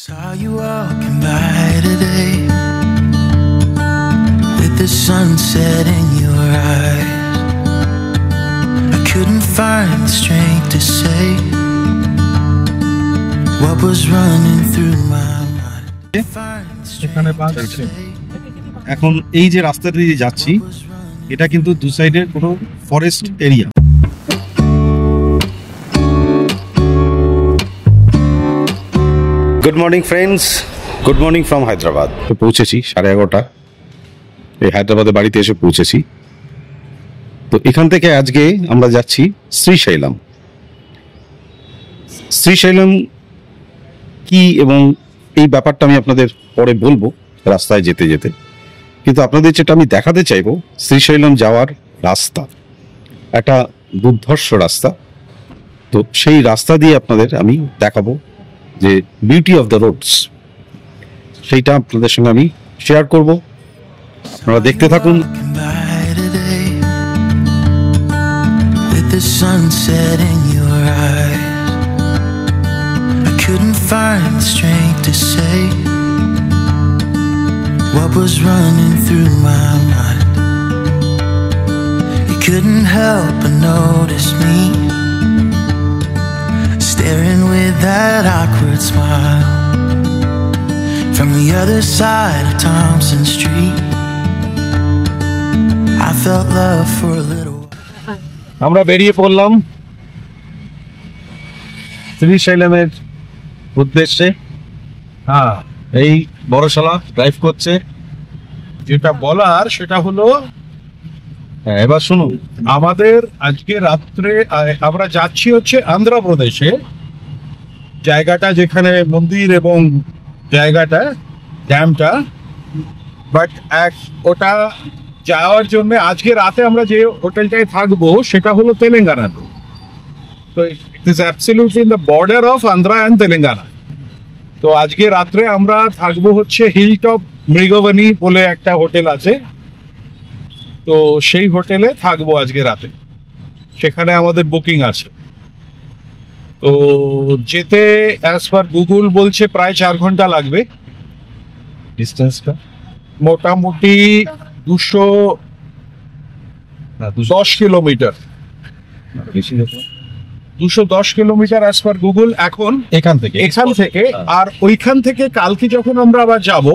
Saw you walking by today with the sunset in your eyes. I couldn't find the strength to say what was running through my mind. এখানে বাস আছে। এখন এই যে রাস্তা দিয়ে যাচ্ছি এটা কিন্তু দু সাইডের কোনো forest area. Good morning friends, good morning from Hyderabad. তো পৌঁছেছি 11:30 এই হায়দ্রাবাদে বাড়িতে এসে পৌঁছেছি। তো এখান থেকে আজকে আমরা যাচ্ছি শ্রীশৈলম। শ্রীশৈলম কি এবং এই ব্যাপারটা আমি আপনাদের পরে বলবো রাস্তায় যেতে যেতে, কিন্তু আপনাদের যেটা আমি দেখাতে চাইবো শ্রীশৈলম যাওয়ার রাস্তা একটা দুর্ধর্ষ রাস্তা। তো সেই রাস্তা দিয়ে আপনাদের আমি দেখাবো যে বিউটি অফ দ্য রোডস, সেইটা আপনাদের সঙ্গে আমি শেয়ার করব। আপনারা দেখতে থাকুন। The sunset in your eyes, I couldn't find the strength to say what was running through my mind. You couldn't help but notice me staring with that awkward smile from the other side of Thompson Street. I felt love for a little. আমরা বেরিয়ে পড়লাম শ্রীশৈলমের উদ্দেশ্যে। হ্যাঁ, এই Borshala drive করছে। যেটা বলার সেটা হলো, এবার শুনুন, আমাদের আজকে রাত্রে আমরা যাচ্ছি হচ্ছে অন্ধ্রপ্রদেশে, জায়গাটা যেখানে মন্দির এবং জায়গাটা ড্যামটা, বাট ওটা যাওয়ার জন্য আজকে রাতে আমরা যে হোটেলটায় থাকবো সেটা হলো তেলেঙ্গানা। তো it is absolutely in the border of Andhra and Telangana. তো আজকে রাত্রে আমরা থাকবো হচ্ছে হিলটপ মৃগবনী বলে একটা হোটেল আছে, তো সেই হোটেলে থাকবো আজকে রাতে, সেখানে আমাদের বুকিং আছে। তো যেতে অ্যাজ পার গুগল বলছে প্রায় 4 ঘন্টা লাগবে। ডিস্টেন্সটা মোটামুটি 210 kilometre, 210 kilometre as per Google এখন এখান থেকে। আর ওইখান থেকে কালকে যখন আমরা আবার যাব,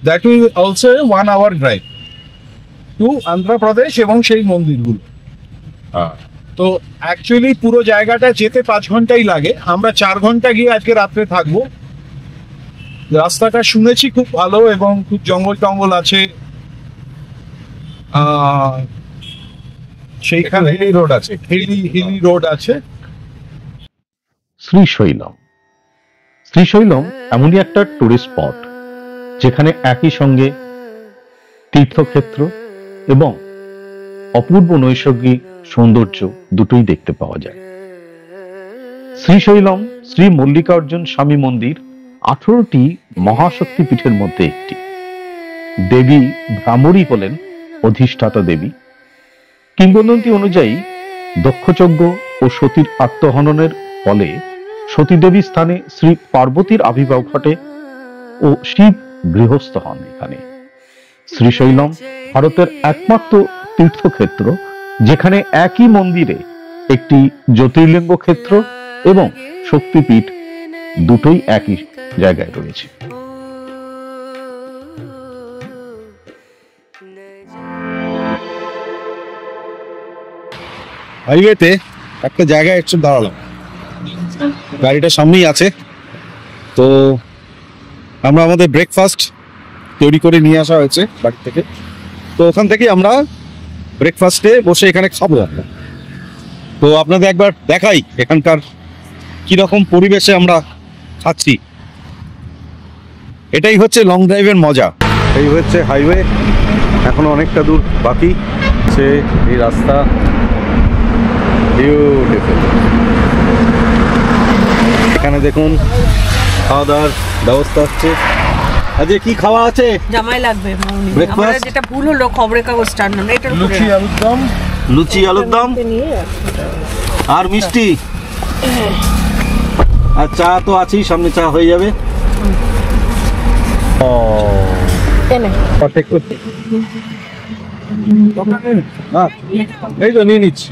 that will also 1 hour drive to Andhra Pradesh এবং সেই মন্দিরগুলো। তো অ্যাকচুয়ালি পুরো জায়গাটা যেতে 5 ঘন্টাই লাগে, আমরা 4 ঘন্টা গিয়ে আজকে রাত্রে থাকবো। রাস্তাটা শুনেছি খুব ভালো এবং খুব জঙ্গল টঙ্গল আছে, সেইখানে হিলি রোড আছে, হিলি রোড আছে। শ্রীশৈলম এমনই একটা টুরিস্ট স্পট যেখানে একই সঙ্গে তীর্থক্ষেত্র এবং অপূর্ব নৈসর্গিক সৌন্দর্য দুটোই দেখতে পাওয়া যায়। শ্রীশৈলম শ্রী মল্লিকার্জুন স্বামী মন্দির 18টি মহাশক্তি পীঠের মধ্যে একটি। দেবী ভ্রামরী হলেন অধিষ্ঠাতা দেবী। কিংবদন্তি অনুযায়ী দক্ষযজ্ঞ ও সতীর আত্মহননের ফলে সতীদেবী স্থানে শ্রী পার্বতীর আবির্ভাব ঘটে ও শিব গৃহস্থ হন এখানে। শ্রীশৈলম ভারতের একমাত্র তীর্থক্ষেত্র যেখানে একই মন্দিরে একটি জ্যোতির্লিঙ্গ ক্ষেত্র এবং শক্তিপীঠ দুটোই একই জায়গায় রয়েছে। হাইওয়েতে একটা জায়গায় একটু দাঁড়ালাম, গাড়িটা সামনেই আছে। তো আমরা আমাদের ব্রেকফাস্ট তৈরি করে নিয়ে আসা হয়েছে বাড়ি থেকে, তো ওখান থেকেই আমরা ব্রেকফাস্টে বসে এখানে খাবো। তো আপনাদের একবার দেখাই এখানকার কিরকম পরিবেশে আমরা খাচ্ছি। এটাই হচ্ছে লং ড্রাইভের মজা। এই হচ্ছে হাইওয়ে, এখনো অনেকটা দূর বাকি আছে। এই রাস্তা বিউটিফুল। এখানে দেখুন খাওয়া দাওয়ার ব্যবস্থা হচ্ছে। আজকে কি খাওয়া আছে? জামাই লাগবে মাউনি। আমরা যেটা ভুল হলো খবরের কাগজটার নাম, এটা লুচি আলুর দম, লুচি আলুর দম আর মিষ্টি। আর চা তো আছেই, সামনে চা হয়ে যাবে। এই তো নিয়ে নিচ্ছি।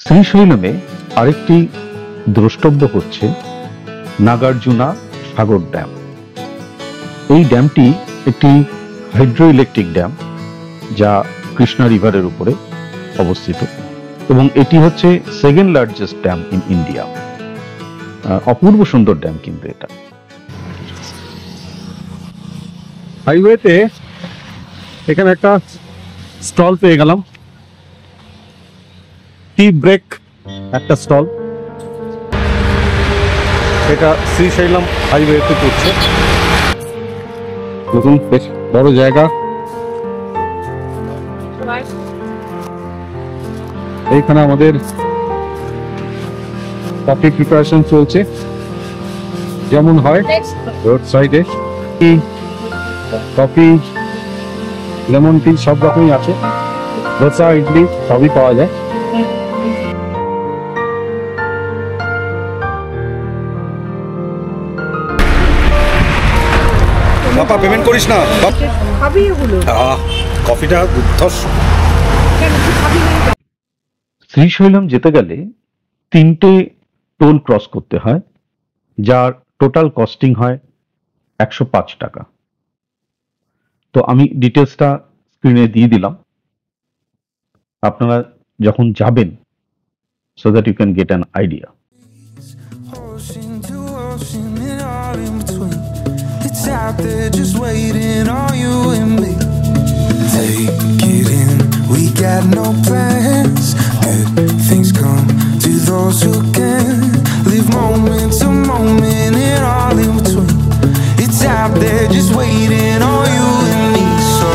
শ্রীশৈলমে আরেকটি দ্রষ্টব্য হচ্ছে নাগার্জুনা সাগর ড্যাম। এই ড্যামটি একটি হাইড্রো ইলেকট্রিক ড্যাম, যা কৃষ্ণা রিভারের উপরে অবস্থিত, এবং এটি হচ্ছে second largest dam in India. অপূর্ব সুন্দর ড্যাম কিন্তু এটা। হাইওয়েতে এখানে একটা স্টল পেয়ে গেলাম, টি ব্রেক একটা স্টল। এটা শ্রীশৈলম হাইওয়েতে পড়ছে। দেখুন বেশ বড় জায়গা। এইখানে আমাদের কফি প্রিপারেশন চলছে, যেমন হয় রোড সাইডে। কফি, লেমন টি সব রকমই আছে। ধোসা, ইডলি সবই পাওয়া যায়। বাবা পেমেন্ট করিস না, খাবি এগুলো? কফিটা দুর্ধর্ষ। শ্রীশৈলম যেতে গেলে 3টে টোল ক্রস করতে হয়, যার টোটাল কস্টিং হয় 105 টাকা। তো আমি ডিটেলসটা স্ক্রিনে দিয়ে দিলাম, আপনারা যখন যাবেন, so that you can get an idea. Ocean to ocean and all in between. It's out there just waiting on you and me. Take it in, we got no plans. Good things come to those who can. Live moment to moment and all in between. It's out there just waiting on you and me. So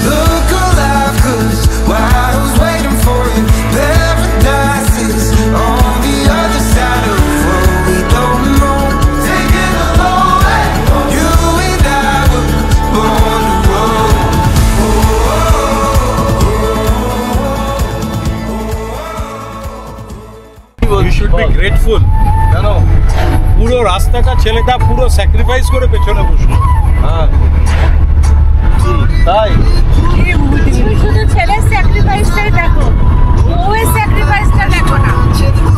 look alive, 'cause while I was waiting for you, paradise is on the other side of what we don't know. Taking a long way, you and I were born to roll. You should be grateful. জানো, পুরো রাস্তাটা ছেলেটা পুরো sacrifice করে পেছনে বসলো। হ্যাঁ তাই শুধু ছেলের স্যাক্রিফাইসটাই দেখো, বউয়ের স্যাক্রিফাইসটা দেখো না।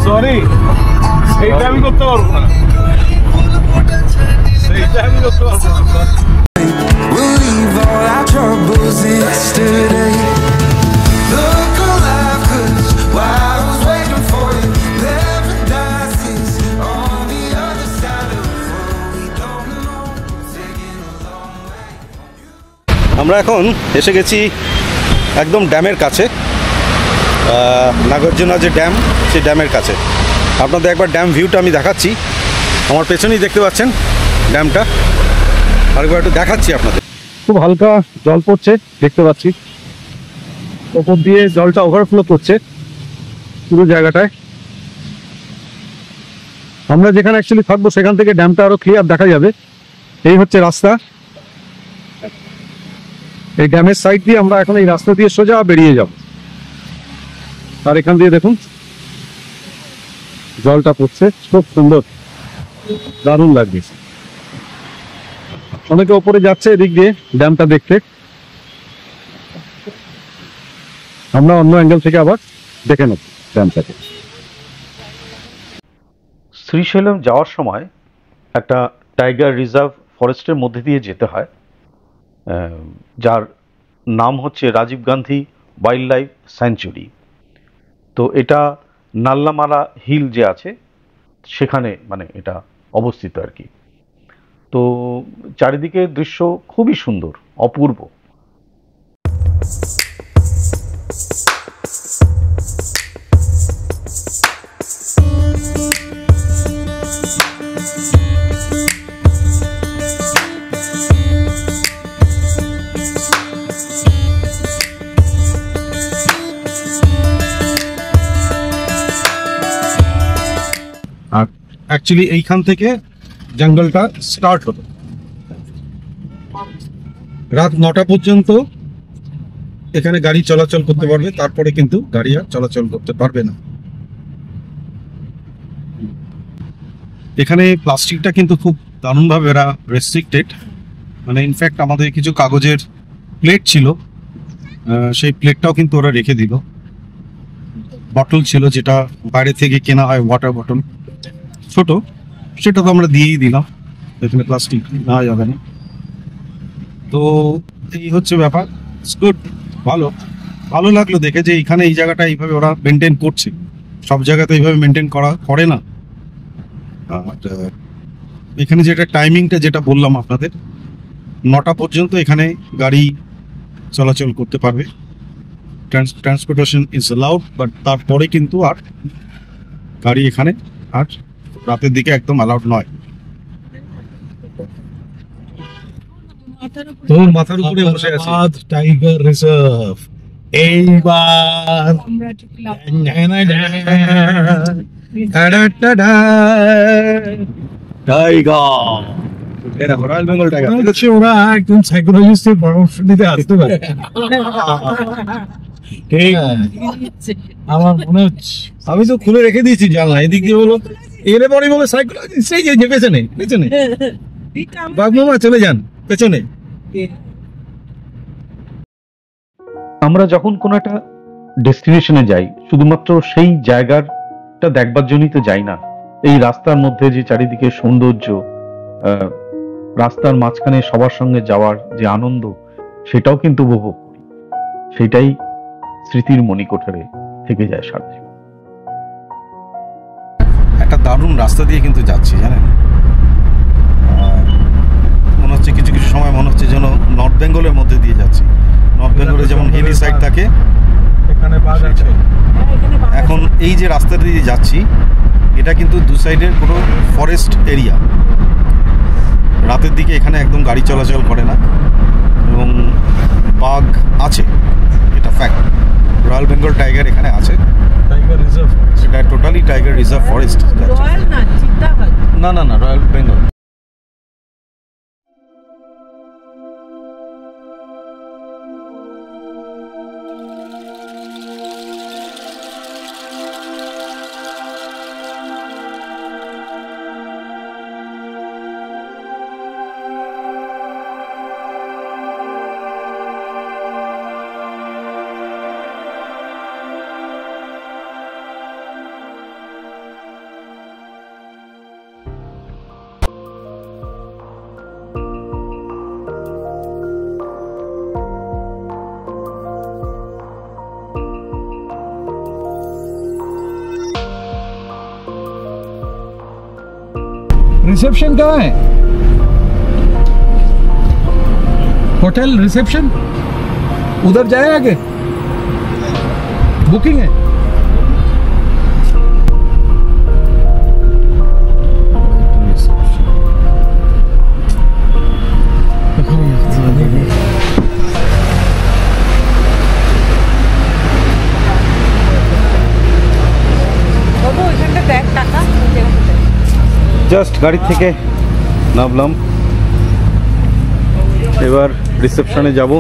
সরি, সেইটা আমি করতে পারবো না, সেইটা আমি করতে পারবো না। We'll leave all our troubles yesterday. Look alive, 'cause while I was waiting for you, paradise is on the other side of what we don't know. Taking a long way. আমরা এখন এসে গেছি একদম ড্যামের কাছে, নাগার্জুনা যে ড্যাম, সেই ড্যামের কাছে। আপনাদের একবার ড্যাম ভিউটা আমি দেখাচ্ছি। আমার পেছনেই দেখতে পাচ্ছেন ড্যামটা, আরেকবার একটু দেখাচ্ছি আপনাদের। খুব হালকা জল পড়ছে দেখতে পাচ্ছি, ওপর দিয়ে জলটা ওভারফ্লো করছে পুরো জায়গাটায়। আমরা যেখানে অ্যাকচুয়ালি থাকবো সেখান থেকে ড্যামটা আরো ক্লিয়ার দেখা যাবে। এই হচ্ছে রাস্তা, এই ড্যামের সাইড দিয়ে আমরা এখন এই রাস্তা দিয়ে সোজা বেরিয়ে যাব। আর এখান দিয়ে দেখুন জলটা পড়ছে, খুব সুন্দর, দারুণ লাগছে। অনেকে ওপরে যাচ্ছে এদিক দিয়ে ড্যামটা দেখতে, আমরা অন্য অ্যাঙ্গেল থেকে আবার দেখে নেব ড্যামটাকে। শ্রীশৈলম যাওয়ার সময় একটা টাইগার রিজার্ভ ফরেস্টের মধ্যে দিয়ে যেতে হয়, যার নাম হচ্ছে Rajiv Gandhi wild life sanctuary. তো এটা নাল্লামালা হিল যে আছে সেখানে মানে এটা অবস্থিত আর কি। তো চারিদিকে দৃশ্য খুবই সুন্দর, অপূর্ব। আর অ্যাকচুয়ালি এইখান থেকে জঙ্গলটা স্টার্ট হতো। রাত 9টা পর্যন্ত এখানে গাড়ি চলাচল করতে পারবে, তারপরে কিন্তু গাড়ি আর চলাচল করতে পারবে না। এখানে প্লাস্টিকটা কিন্তু খুব দারুণভাবে এরা রেস্ট্রিক্টেড, মানে ইনফ্যাক্ট আমাদের কিছু কাগজের প্লেট ছিল, সেই প্লেটটাও কিন্তু ওরা রেখে দিল। বটল ছিল যেটা বাইরে থেকে কেনা হয়, ওয়াটার বটল ছোট, সেটা তো আমরা দিয়েই দিলাম, এখানে প্লাস্টিক নেওয়া যাবে না। তো এই হচ্ছে ব্যাপার। গুড, ভালো ভালো লাগলো দেখে যে এখানে এই জায়গাটা এইভাবে ওরা মেনটেন করছে। সব জায়গাতে এইভাবে মেনটেন করে না। আর এখানে যেটা টাইমিংটা যেটা বললাম আপনাদের, 9টা পর্যন্ত এখানে গাড়ি চলাচল করতে পারবে, ট্রান্সপোর্টেশন ইজ অ্যালাউড, বাট তারপরে কিন্তু আর গাড়ি এখানে আর রাতের দিকে একদম অ্যালাউড নয়। তোর মাথার উপরে বসে আছে টাইগার রিজার্ভ। এইবার টাইগার, এরা রয়্যাল বেঙ্গল টাইগার হচ্ছে, ওরা একদম সাইকোলজিস্টের পরামর্শ নিতে আসতে পারে। আমার মনে হচ্ছে আমি তো খুলে রেখে দিয়েছি জানলা, এদিক দিয়ে বলো এলে পরে বলে সাইকোলজিস্ট, সেই যে পেছনে পেছনে বাগমামা চলে যান পেছনে। আমরা যখন কোনো একটা ডেস্টিনেশনে যাই, শুধুমাত্র সেই জায়গাটা দেখবার জন্যই তো যাই না। এই রাস্তার মধ্যে যে চারিদিকে সৌন্দর্য, রাস্তার মাঝখানে সবার সঙ্গে যাওয়ার যে আনন্দ, সেটাও কিন্তু উপভোগ করি। সেটাই স্মৃতির মণিকোঠরে থেকে যায় সারা জীবন। একটা দারুণ রাস্তা দিয়ে কিন্তু যাচ্ছি, জানেন, মনে হচ্ছে কিছু কিছু সময় মনে হচ্ছে যেন নর্থ বেঙ্গলের মধ্যে দিয়ে যাচ্ছি। নর্থ বেঙ্গলে যেমন হিলি সাইড থাকে, এখানে বাঘ আছে। এখন এই যে রাস্তা দিয়ে যাচ্ছি, এটা কিন্তু দু সাইডের কোনো ফরেস্ট এরিয়া। রাতের দিকে এখানে একদম গাড়ি চলাচল করে না এবং বাঘ আছে, এটা ফ্যাক্ট। রয়্যাল বেঙ্গল টাইগার এখানে আছে, টাইগার রিজার্ভ, সেটা টোটালি টাইগার রিজার্ভ ফরেস্ট। না না না, রয়্যাল বেঙ্গল। रिसेप्शन कहाँ है? होटल रिसेप्शन उधर जाए आगे, बुकिंग है। জাস্ট গাড়ি থেকে নামলাম, এবার রিসেপশনে যাব।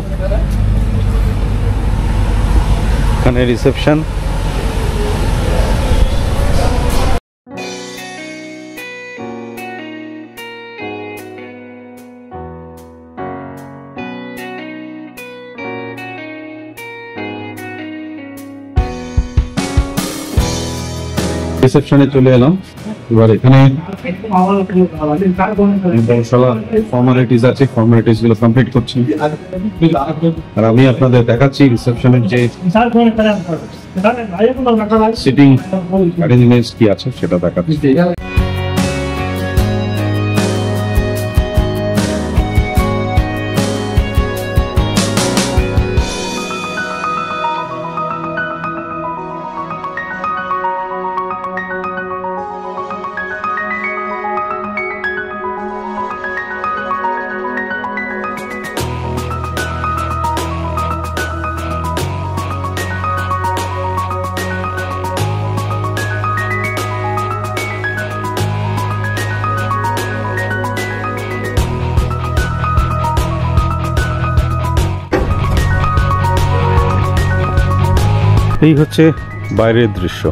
এখানে রিসেপশন। রিসেপশনে চলে এলাম। এবার এখানে ফর্মালিটিস আছে, ফর্মালিটিস গুলো কমপ্লিট করছি। আর আমি আপনাদের দেখাচ্ছি রিসেপশনের যে সিটিং অ্যারেঞ্জমেন্টস কি আছে সেটা দেখাচ্ছি। এই হচ্ছে বাইরের দৃশ্য।